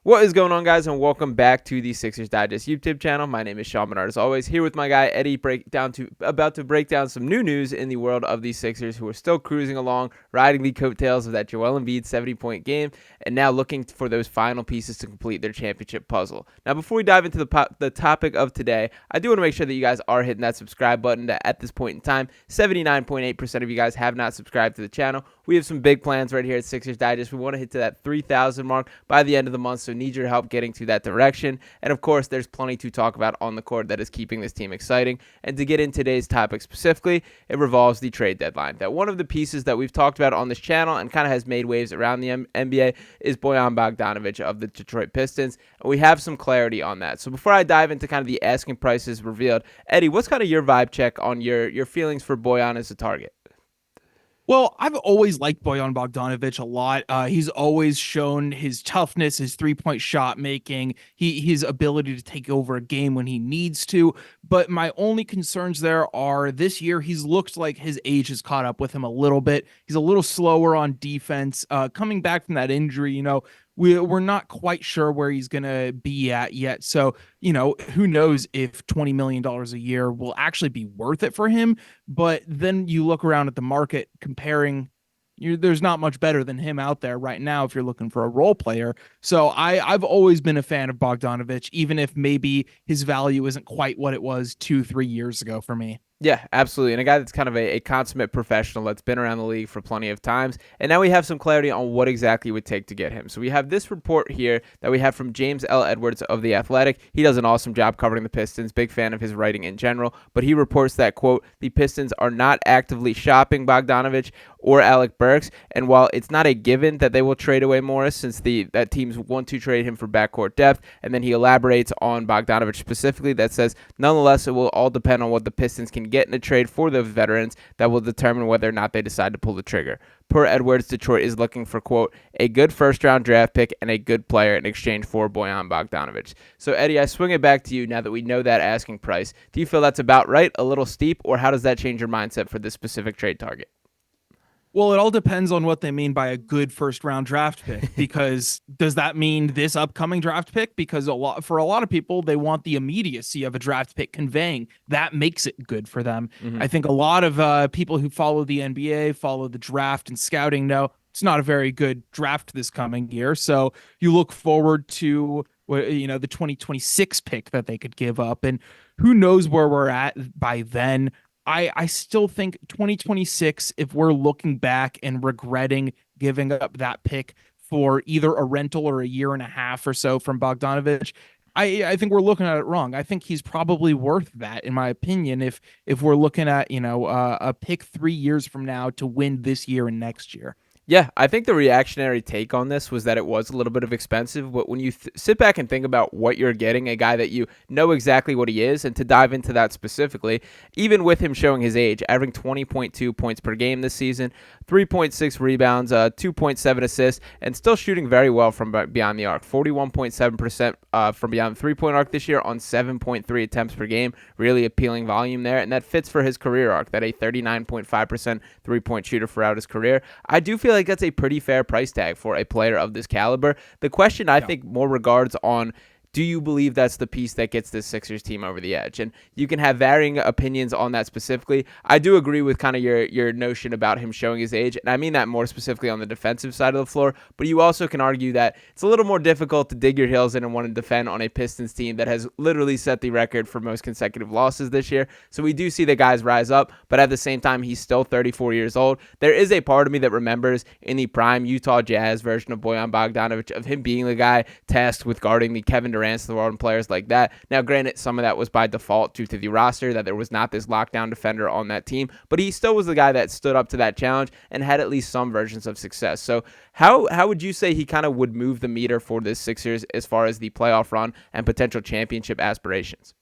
What is going on, guys, and welcome back to the Sixers Digest YouTube channel. My name is Sean Barnard, as always, here with my guy Eddie, about to break down some new news in the world of the Sixers, who are still cruising along, riding the coattails of that Joel Embiid 70-point game, and now looking for those final pieces to complete their championship puzzle. Now, before we dive into the topic of today, I do want to make sure that you guys are hitting that subscribe button. That at this point in time, 79.8% of you guys have not subscribed to the channel. We have some big plans right here at Sixers Digest. We want to hit to that 3,000 mark by the end of the month, so need your help getting to that direction. And of course, there's plenty to talk about on the court that is keeping this team exciting. And to get in today's topic specifically, it revolves the trade deadline. That one of the pieces that we've talked about on this channel and kind of has made waves around the NBA is Bojan Bogdanovic of the Detroit Pistons. And we have some clarity on that. So before I dive into kind of the asking prices revealed, Eddie, what's kind of your vibe check on your feelings for Bojan as a target? Well, I've always liked Bojan Bogdanovic a lot. He's always shown his toughness, his three-point shot making, his ability to take over a game when he needs to. But my only concerns there are this year he's looked like his age has caught up with him a little bit. He's a little slower on defense. Coming back from that injury, we're not quite sure where he's going to be at yet. So, who knows if $20 million a year will actually be worth it for him. But then you look around at the market comparing, there's not much better than him out there right now if you're looking for a role player. So I've always been a fan of Bogdanovic, even if maybe his value isn't quite what it was 2-3 years ago for me. Yeah, absolutely. And a guy that's kind of a consummate professional that's been around the league for plenty of times. And now we have some clarity on what exactly it would take to get him. So we have this report here that we have from James L. Edwards of The Athletic. He does an awesome job covering the Pistons. Big fan of his writing in general. But he reports that, quote, the Pistons are not actively shopping Bogdanovic or Alec Burks. And while it's not a given that they will trade away Morris, since that teams want to trade him for backcourt depth, and then he elaborates on Bogdanovic specifically that says, nonetheless, it will all depend on what the Pistons can get in a trade for those veterans that will determine whether or not they decide to pull the trigger. Per Edwards, Detroit is looking for, quote, a good first-round draft pick and a good player in exchange for Bojan Bogdanovic. So, Eddie, I swing it back to you now that we know that asking price. Do you feel that's about right, a little steep, or how does that change your mindset for this specific trade target? Well, it all depends on what they mean by a good first round draft pick, because does that mean this upcoming draft pick? Because for a lot of people, they want the immediacy of a draft pick conveying that makes it good for them. Mm-hmm. I think a lot of people who follow the NBA, follow the draft and scouting know it's not a very good draft this coming year. So you look forward to the 2026 pick that they could give up, and who knows where we're at by then. I still think 2026, if we're looking back and regretting giving up that pick for either a rental or a year and a half or so from Bogdanovic, I think we're looking at it wrong. I think he's probably worth that, in my opinion, if we're looking at, a pick 3 years from now to win this year and next year. Yeah, I think the reactionary take on this was that it was a little bit of expensive, but when you sit back and think about what you're getting, a guy that you know exactly what he is, and to dive into that specifically, even with him showing his age, averaging 20.2 points per game this season, 3.6 rebounds, 2.7 assists, and still shooting very well from beyond the arc, 41.7% from beyond the three-point arc this year on 7.3 attempts per game, really appealing volume there, and that fits for his career arc, that a 39.5% three-point shooter throughout his career. I do feel like that's a pretty fair price tag for a player of this caliber. The question I think more regards on, do you believe that's the piece that gets this Sixers team over the edge? And you can have varying opinions on that specifically. I do agree with kind of your notion about him showing his age, and I mean that more specifically on the defensive side of the floor, but you also can argue that it's a little more difficult to dig your heels in and want to defend on a Pistons team that has literally set the record for most consecutive losses this year. So we do see the guys rise up, but at the same time, he's still 34 years old. There is a part of me that remembers in the prime Utah Jazz version of Bojan Bogdanovic, of him being the guy tasked with guarding the Kevin Durant of the world and players like that. Now, granted, some of that was by default due to the roster, that there was not this lockdown defender on that team, but he still was the guy that stood up to that challenge and had at least some versions of success. So how would you say he kind of would move the meter for this Sixers as far as the playoff run and potential championship aspirations?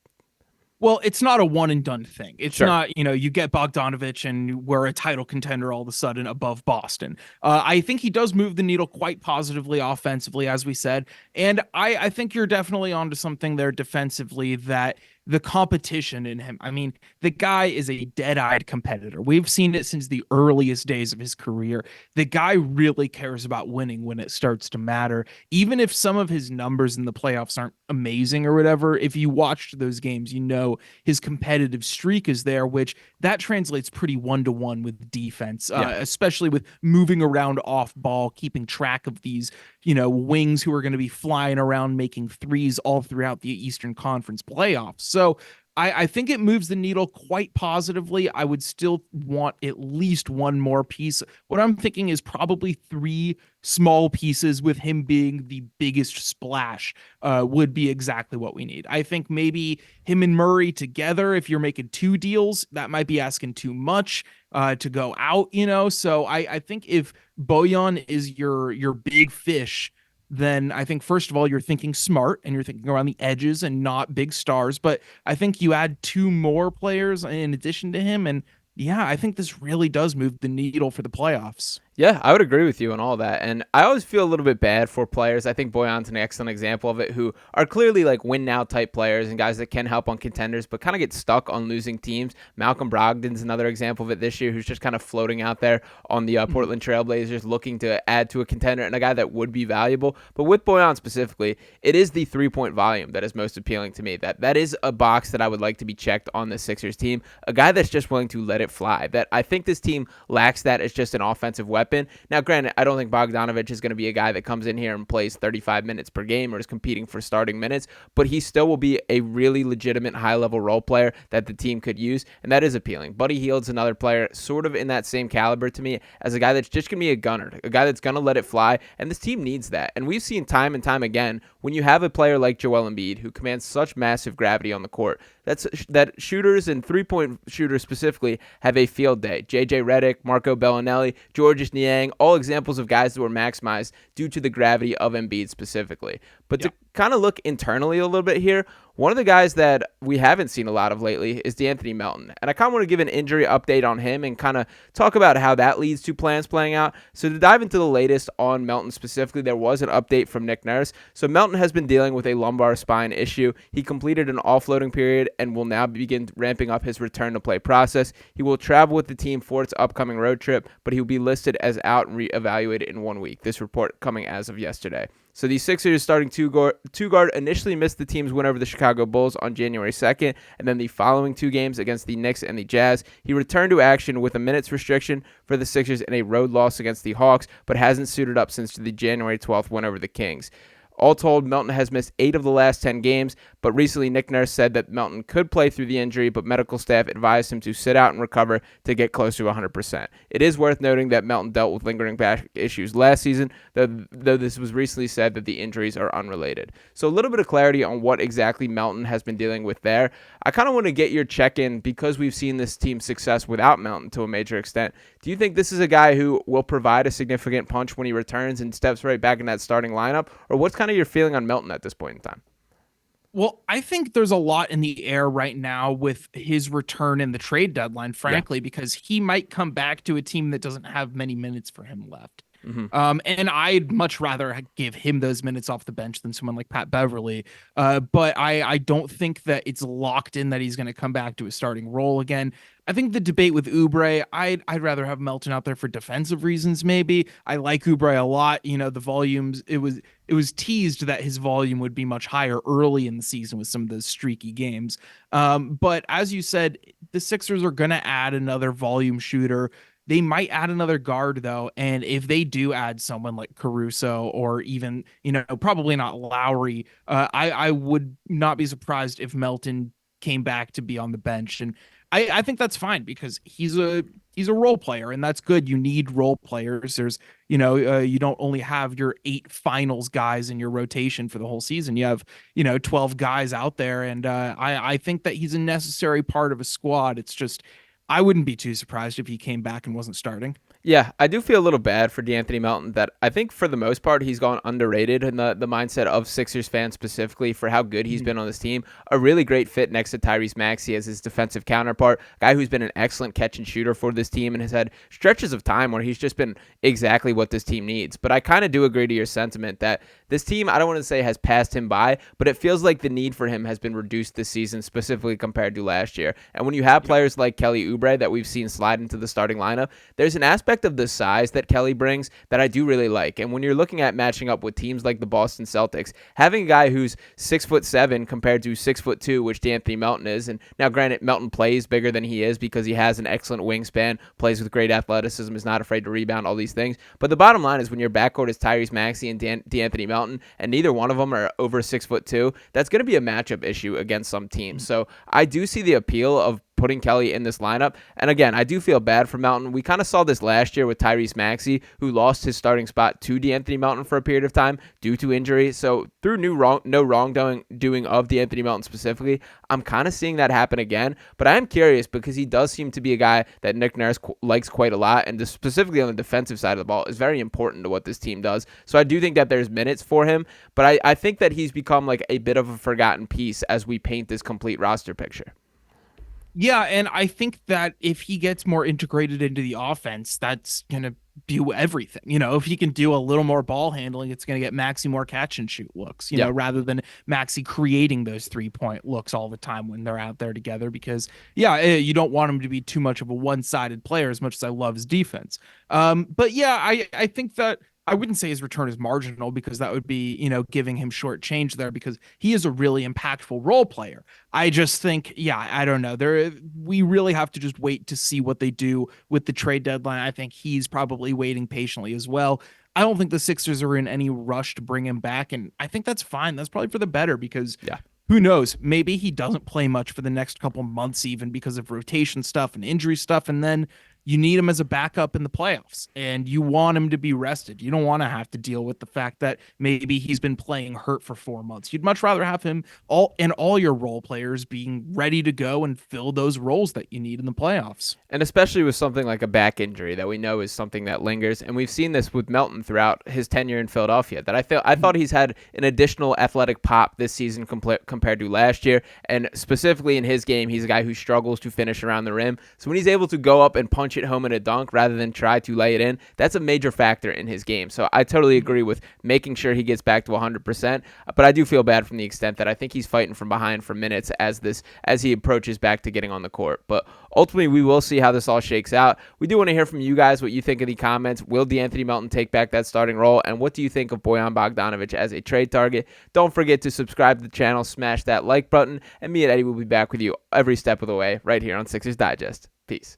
Well, it's not a one and done thing. It's Sure. not, you get Bogdanovic and we're a title contender all of a sudden above Boston. I think he does move the needle quite positively offensively, as we said. And I think you're definitely onto something there defensively, that the competition in him. I mean, the guy is a dead-eyed competitor. We've seen it since the earliest days of his career. The guy really cares about winning when it starts to matter. Even if some of his numbers in the playoffs aren't amazing or whatever, if you watched those games, you know his competitive streak is there, which that translates pretty one-to-one with defense, Yeah. especially with moving around off ball, keeping track of these, wings who are going to be flying around making threes all throughout the Eastern Conference playoffs. So I think it moves the needle quite positively. I would still want at least one more piece. What I'm thinking is probably three small pieces, with him being the biggest splash, would be exactly what we need. I think maybe him and Murray together, if you're making two deals, that might be asking too much to go out. So I think if Bojan is your big fish, then I think first of all you're thinking smart and you're thinking around the edges and not big stars. But I think you add two more players in addition to him, and yeah, I think this really does move the needle for the playoffs. Yeah, I would agree with you on all that. And I always feel a little bit bad for players. I think Boyan's an excellent example of it, who are clearly like win now type players and guys that can help on contenders, but kind of get stuck on losing teams. Malcolm Brogdon's another example of it this year, who's just kind of floating out there on the Portland Trailblazers looking to add to a contender and a guy that would be valuable. But with Boyan specifically, it is the 3-point volume that is most appealing to me. That is a box that I would like to be checked on the Sixers team. A guy that's just willing to let it fly. That I think this team lacks that as just an offensive weapon. Now, granted, I don't think Bogdanovic is going to be a guy that comes in here and plays 35 minutes per game or is competing for starting minutes, but he still will be a really legitimate high-level role player that the team could use, and that is appealing. Buddy Hield's another player sort of in that same caliber to me as a guy that's just going to be a gunner, a guy that's going to let it fly, and this team needs that. And we've seen time and time again, when you have a player like Joel Embiid who commands such massive gravity on the court, that shooters and three-point shooters specifically have a field day. J.J. Redick, Marco Bellinelli, Georges Niang, all examples of guys that were maximized due to the gravity of Embiid specifically. But to kind of look internally a little bit here, one of the guys that we haven't seen a lot of lately is De'Anthony Melton. And I kind of want to give an injury update on him and kind of talk about how that leads to plans playing out. So to dive into the latest on Melton specifically, there was an update from Nick Nurse. So Melton has been dealing with a lumbar spine issue. He completed an offloading period and will now begin ramping up his return to play process. He will travel with the team for its upcoming road trip, but he will be listed as out and reevaluated in 1 week. This report coming as of yesterday. So the Sixers starting two-guard initially missed the team's win over the Chicago Bulls on January 2nd, and then the following two games against the Knicks and the Jazz, he returned to action with a minutes restriction for the Sixers in a road loss against the Hawks, but hasn't suited up since the January 12th win over the Kings. All told, Melton has missed 8 of the last 10 games, but recently Nick Nurse said that Melton could play through the injury, but medical staff advised him to sit out and recover to get close to 100%. It is worth noting that Melton dealt with lingering back issues last season, though this was recently said that the injuries are unrelated. So a little bit of clarity on what exactly Melton has been dealing with there. I kind of want to get your check-in because we've seen this team's success without Melton to a major extent. Do you think this is a guy who will provide a significant punch when he returns and steps right back in that starting lineup, or what's kind of your feeling on Melton at this point in time? Well, I think there's a lot in the air right now with his return in the trade deadline, frankly, because he might come back to a team that doesn't have many minutes for him left. Mm-hmm. And I'd much rather give him those minutes off the bench than someone like Pat Beverly. But I don't think that it's locked in that he's going to come back to a starting role again. I think the debate with Oubre, I'd rather have Melton out there for defensive reasons. Maybe I like Oubre a lot. The volumes. It was teased that his volume would be much higher early in the season with some of those streaky games. But as you said, the Sixers are going to add another volume shooter. They might add another guard, though, and if they do add someone like Caruso or even, probably not Lowry, I would not be surprised if Melton came back to be on the bench. And I think that's fine because he's a role player, and that's good. You need role players. There's, you don't only have your 8 finals guys in your rotation for the whole season. You have, 12 guys out there, and I think that he's a necessary part of a squad. It's just I wouldn't be too surprised if he came back and wasn't starting. Yeah, I do feel a little bad for De'Anthony Melton that I think for the most part he's gone underrated in the mindset of Sixers fans specifically for how good he's Mhm. been on this team. A really great fit next to Tyrese Maxey as his defensive counterpart, guy who's been an excellent catch and shooter for this team and has had stretches of time where he's just been exactly what this team needs. But I kind of do agree to your sentiment that this team, I don't want to say has passed him by, but it feels like the need for him has been reduced this season specifically compared to last year. And when you have players like Kelly Oubre that we've seen slide into the starting lineup, there's an aspect of the size that Kelly brings that I do really like. And when you're looking at matching up with teams like the Boston Celtics, having a guy who's 6'7" compared to 6'2", which De'Anthony Melton is, and now granted Melton plays bigger than he is because he has an excellent wingspan, plays with great athleticism, is not afraid to rebound, all these things. But the bottom line is when your backcourt is Tyrese Maxey and De'Anthony Melton, and neither one of them are over 6'2", that's going to be a matchup issue against some teams. So I do see the appeal of putting Kelly in this lineup. And again, I do feel bad for Melton. We kind of saw this last year with Tyrese Maxey, who lost his starting spot to De'Anthony Melton for a period of time due to injury. So through no wrongdoing of De'Anthony Melton specifically, I'm kind of seeing that happen again. But I am curious because he does seem to be a guy that Nick Nurse likes quite a lot, and specifically on the defensive side of the ball is very important to what this team does. So I do think that there's minutes for him, but I think that he's become like a bit of a forgotten piece as we paint this complete roster picture. Yeah, and I think that if he gets more integrated into the offense, that's going to do everything. If he can do a little more ball handling, it's going to get Maxi more catch and shoot looks, Yeah. rather than Maxi creating those 3-point looks all the time when they're out there together. Because, yeah, you don't want him to be too much of a one-sided player as much as I love his defense. But yeah, I think that I wouldn't say his return is marginal because that would be, giving him short change there because he is a really impactful role player. I just think, yeah, I don't know. We really have to just wait to see what they do with the trade deadline. I think he's probably waiting patiently as well. I don't think the Sixers are in any rush to bring him back, and I think that's fine. That's probably for the better because Yeah. who knows? Maybe he doesn't play much for the next couple months, even because of rotation stuff and injury stuff, and then you need him as a backup in the playoffs and you want him to be rested. You don't want to have to deal with the fact that maybe he's been playing hurt for 4 months. You'd much rather have him all your role players being ready to go and fill those roles that you need in the playoffs. And especially with something like a back injury that we know is something that lingers. And we've seen this with Melton throughout his tenure in Philadelphia, that I thought he's had an additional athletic pop this season compared to last year. And specifically in his game, he's a guy who struggles to finish around the rim. So when he's able to go up and punch it home in a dunk rather than try to lay it in, that's a major factor in his game. So I totally agree with making sure he gets back to 100%. But I do feel bad from the extent that I think he's fighting from behind for minutes as he approaches back to getting on the court. But ultimately, we will see how this all shakes out. We do want to hear from you guys what you think in the comments. Will De'Anthony Melton take back that starting role? And what do you think of Bojan Bogdanovic as a trade target? Don't forget to subscribe to the channel, smash that like button, and me and Eddie will be back with you every step of the way right here on Sixers Digest. Peace.